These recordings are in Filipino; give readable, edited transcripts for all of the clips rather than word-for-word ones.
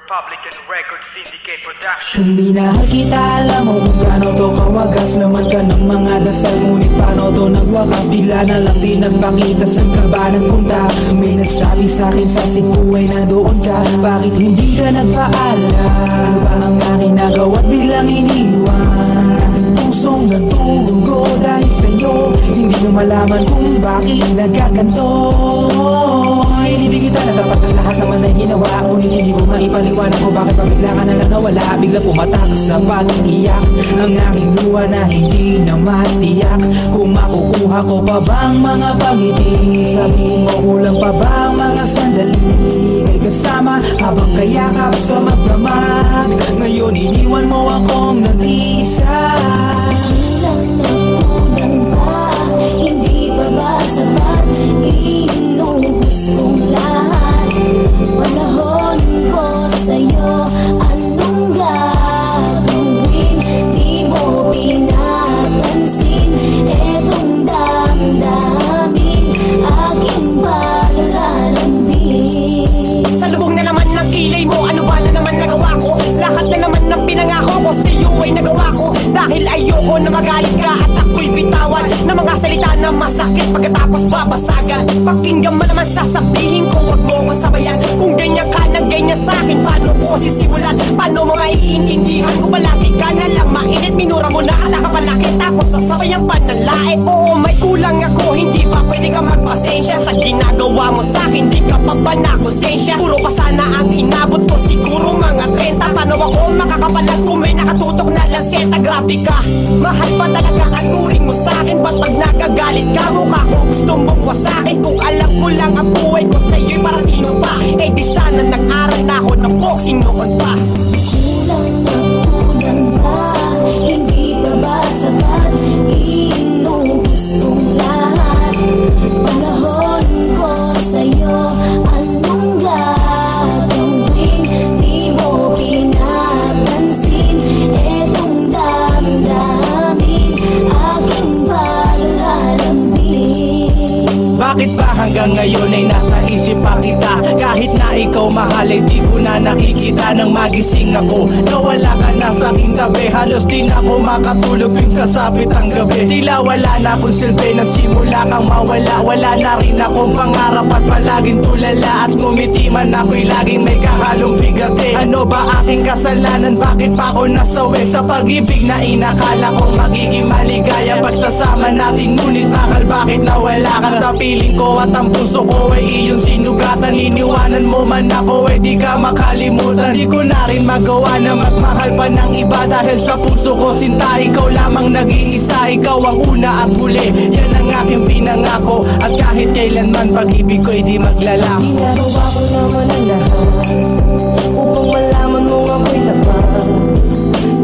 Republican Records Syndicate Production. Hindi na kita alam mo kung gaano to kawagas. Naman ka ng mga dasal, ngunit paano to nagwakas? Bigla na lang di nagpakita, saan ka ba nagpunta? May nagsabi sa'kin sa Cebu ay nandoon ka. Bakit hindi ka nagpaalam? Ano ba ang aking nagawa't biglang iniwan? Pusong nagtugo dahil sa'yo, hindi mo malaman kung bakit nagkaganto. Inibig kita na dapat ang lahat naman ay ginawa, ngunit hindi ko maipaliwanag ko bakit pabigla ka na lang nawala. Bigla pumatak sa pag-iyak ang aking luha na hindi na matiyak. Kung makukuha ko pa bang mga pangiti, sabihin mo kulang pa bang mga sandali may kasama habang kayakap sa magdamag. Ngayon iniwan mo akong nag-iisa. Kulang ba? Hindi ba ba sapat? Inubos kong lahat. Panahon ko sa'yo, anong gagawin? Di mo pinapansin etong damdamin, aking paglalambing. Sa lubong na naman ng kilay mo, ano ba na naman nagawa ko? Lahat na naman ng pinangako ko sa'yo ay nagawa ko. Dahil ayoko na magalit ka at ako'y bitawan ng mga salita na masakit pagkatapos babasagan. Pakinggan mo naman sasabihin ko, wag mo kong sabayan. Kung ganyan ka na ganyan sa'kin, paano ko sisimulan? Paano mo maiintindihan ko palagi ka na lang mainit? Minura mo na at nakapalaki tapos sasabayan pa ng lae. Oo, may kulang ako, hindi ba pwede ka magpasensya sa ginagawa mo sa'kin? Di ka pa ba nakonsensya? Puro pa sana ang inabot ko, siguro mga 30. Paano ako makakapalag kung may nakatutok na lanseta? Grabe ka, mahal pa talaga ang turing mo sa'kin. Ba't pag nagagalit ka, mukha ko gusto mong wasakin? Kung alam ko lang ang buhay ko sa'yo'y para sino pa? Eh di sana nag-aral na ako ng boxing noon pa. Kulang ba? Hindi ba ba sapat? Inubos kong lahat. Panahon ko sa'yo, anong gagawin? Di mo pinapansin etong damdamin, aking paglalambing. Bakit ba hanggang ngayon ay nasa isip pa kita? Kahit na ikaw mahal ay di ko na nakikita. Nang magising ako, nawala ka na sa aking tabi. Halos di na ako makatulog tuwing sasapit ang gabi. Tila wala na akong silbi nang simula kang mawala. Wala na rin akong pangarap at palaging tulala. At ngumiti man ako'y laging may kahalong bigate. Ano ba aking kasalanan? Bakit pa ako nasawi sa pag-ibig na inakala kong magiging maligaya? Pagsasama natin ngunit bakal bakit nawala ka sa piling ko? At ang puso ko ay iyong sinugatan. Iniwanan mo man ako ay di ka makalimutan. Di ko na rin magawa na magmahal pa ng iba. Dahil sa puso ko sinta, ikaw lamang nag-iisa. Ikaw ang una at huli, yan ang aking pinangako. At kahit kailanman pag-ibig ko'y di maglalako. Ginagawa ko naman ang lahat upang malaman mo ako'y tapat.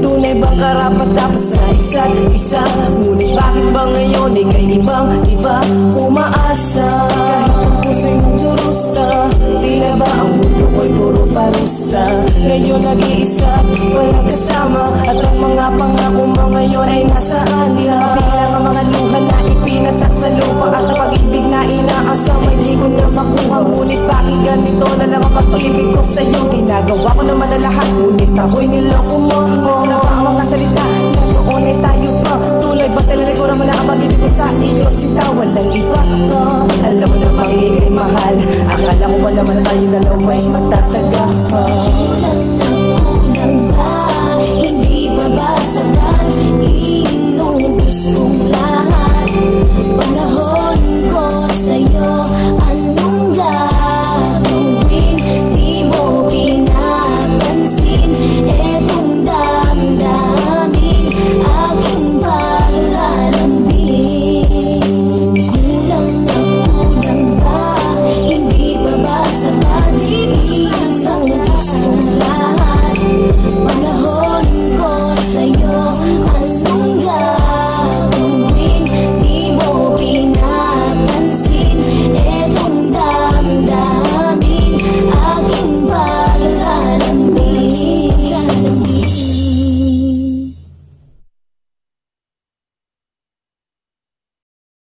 Tunay bang karapat dapat sa isa't isa? Ngunit bakit ba ngayon ika'y ibang iba? Umaasa kahit ang puso'y magdurusa. Tila ba ang mundo ko'y puro parusa? Ngayon nag-iisa, walang kasama. At ang mga pangako mo ngayon ay nasaan? Di mabilang ang mga luha na ipinatak sa lupa. At ang pag-ibig na inaasam ay di ko na makuha. Ngunit bakit ganito na lang ang pag-ibig ko sa'yo? Ginagawa ko naman na lahat, ngunit ako'y niloko mo. Masala pa ang mga salita na noon ay tayo pa. Tuloy ba talaga mo na ang pag-ibig ko sa iyo? Sinta, walang iba. Alam mo na pag-ibig mahal. Akala ko ba naman tayo dalawa may matataga.